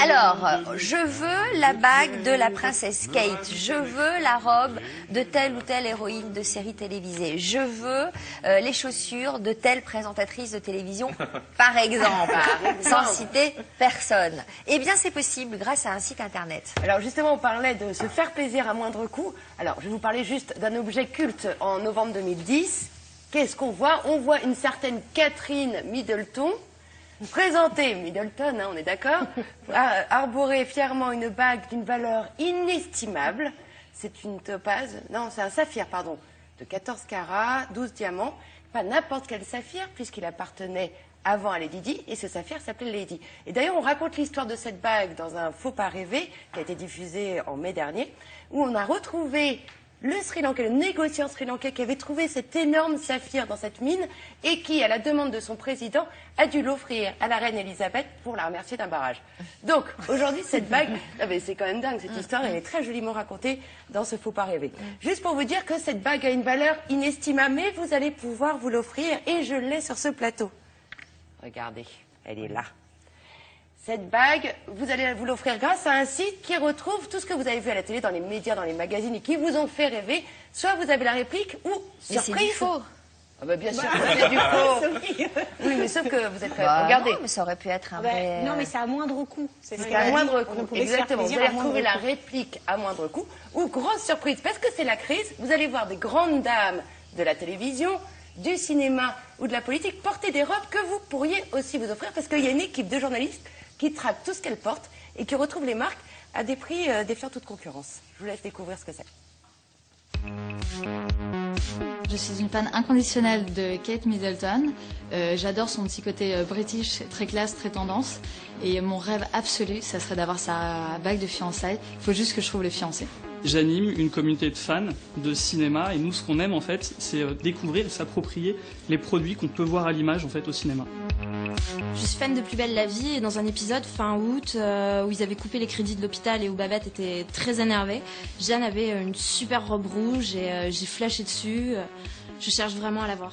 Alors, je veux la bague de la princesse Kate, je veux la robe de telle ou telle héroïne de série télévisée, je veux les chaussures de telle présentatrice de télévision, par exemple, sans citer personne. Eh bien, c'est possible grâce à un site internet. Alors justement, on parlait de se faire plaisir à moindre coût. Alors, je vais vous parler juste d'un objet culte en novembre 2010. Qu'est-ce qu'on voit? On voit une certaine Catherine Middleton, présenter Middleton, hein, on est d'accord, arborer fièrement une bague d'une valeur inestimable. C'est une topaze, non, c'est un saphir, pardon, de 14 carats, 12 diamants. Pas n'importe quel saphir, puisqu'il appartenait avant à Lady Di, et ce saphir s'appelait Lady. Et d'ailleurs, on raconte l'histoire de cette bague dans un Faux pas rêvé, qui a été diffusé en mai dernier, où on a retrouvé le Sri Lankais, le négociant sri lankais qui avait trouvé cet énorme saphir dans cette mine et qui, à la demande de son président, a dû l'offrir à la reine Elisabeth pour la remercier d'un barrage. Donc, aujourd'hui, cette bague, c'est quand même dingue, cette histoire, elle est très joliment racontée dans ce Faux pas rêvé. Juste pour vous dire que cette bague a une valeur inestimable, mais vous allez pouvoir vous l'offrir et je l'ai sur ce plateau. Regardez, elle est là. Cette bague, vous allez vous l'offrir grâce à un site qui retrouve tout ce que vous avez vu à la télé, dans les médias, dans les magazines et qui vous ont fait rêver. Soit vous avez la réplique ou surprise. Mais c'est du faux. Ah bah bien sûr que c'est du faux. Oui, mais sauf que vous êtes quand même... Regardez. Non, mais ça aurait pu être un vrai... Non, mais c'est à moindre coût. C'est à moindre coût, exactement. Vous allez retrouver la réplique à moindre coût. Ou grosse surprise, parce que c'est la crise, vous allez voir des grandes dames de la télévision, du cinéma ou de la politique porter des robes que vous pourriez aussi vous offrir, parce qu'il y a une équipe de journalistes qui traque tout ce qu'elle porte et qui retrouve les marques à des prix défiant toute concurrence. Je vous laisse découvrir ce que c'est. Je suis une fan inconditionnelle de Kate Middleton. J'adore son petit côté british, très classe, très tendance. Et mon rêve absolu, ça serait d'avoir sa bague de fiançailles. Il faut juste que je trouve le fiancé. J'anime une communauté de fans de cinéma et nous, ce qu'on aime en fait, c'est découvrir et s'approprier les produits qu'on peut voir à l'image en fait au cinéma. Je suis fan de Plus belle la vie et dans un épisode fin août où ils avaient coupé les crédits de l'hôpital et où Babette était très énervée, Jeanne avait une super robe rouge et j'ai flashé dessus. Je cherche vraiment à la voir.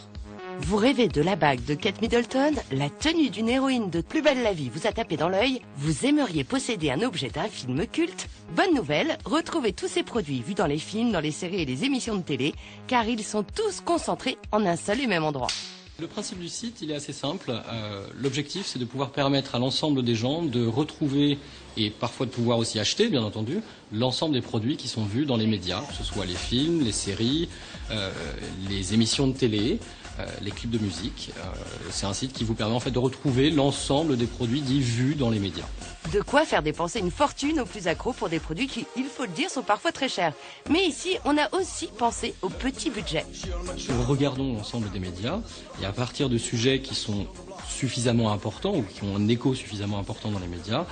Vous rêvez de la bague de Kate Middleton? La tenue d'une héroïne de Plus belle la vie vous a tapé dans l'œil? Vous aimeriez posséder un objet d'un film culte? Bonne nouvelle, retrouvez tous ces produits vus dans les films, dans les séries et les émissions de télé, car ils sont tous concentrés en un seul et même endroit. Le principe du site, il est assez simple. L'objectif, c'est de pouvoir permettre à l'ensemble des gens de retrouver, et parfois de pouvoir aussi acheter, bien entendu, l'ensemble des produits qui sont vus dans les médias, que ce soit les films, les séries, les émissions de télé, les clips de musique. C'est un site qui vous permet en fait de retrouver l'ensemble des produits dits vus dans les médias. De quoi faire dépenser une fortune aux plus accros pour des produits qui, il faut le dire, sont parfois très chers. Mais ici, on a aussi pensé au petit budget. Nous regardons l'ensemble des médias et à partir de sujets qui sont suffisamment importants ou qui ont un écho suffisamment important dans les médias,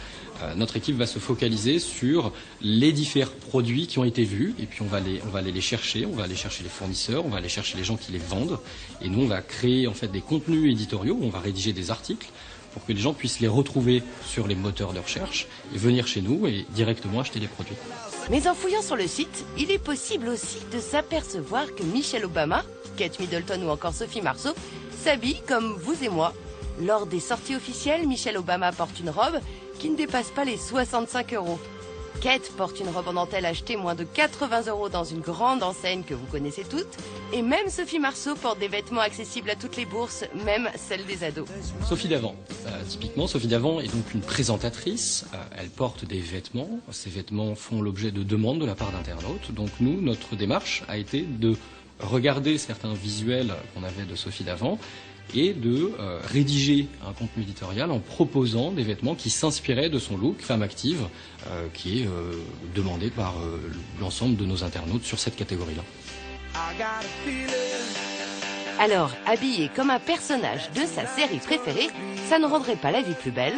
notre équipe va se focaliser sur les différents produits qui ont été vus et puis on va aller les chercher, on va aller chercher les fournisseurs, on va aller chercher les gens qui les vendent et nous on va créer en fait des contenus éditoriaux, on va rédiger des articles pour que les gens puissent les retrouver sur les moteurs de recherche et venir chez nous et directement acheter les produits. Mais en fouillant sur le site, il est possible aussi de s'apercevoir que Michelle Obama, Kate Middleton ou encore Sophie Marceau s'habillent comme vous et moi. Lors des sorties officielles, Michelle Obama porte une robe qui ne dépasse pas les 65 €. Kate porte une robe en dentelle achetée moins de 80 € dans une grande enseigne que vous connaissez toutes. Et même Sophie Marceau porte des vêtements accessibles à toutes les bourses, même celles des ados. Sophie Davant, typiquement, Sophie Davant est donc une présentatrice. Elle porte des vêtements. Ces vêtements font l'objet de demandes de la part d'internautes. Donc nous, notre démarche a été de regarder certains visuels qu'on avait de Sophie Davant et de rédiger un contenu éditorial en proposant des vêtements qui s'inspiraient de son look femme active qui est demandé par l'ensemble de nos internautes sur cette catégorie-là. Alors, habillé comme un personnage de sa série préférée, ça ne rendrait pas la vie plus belle?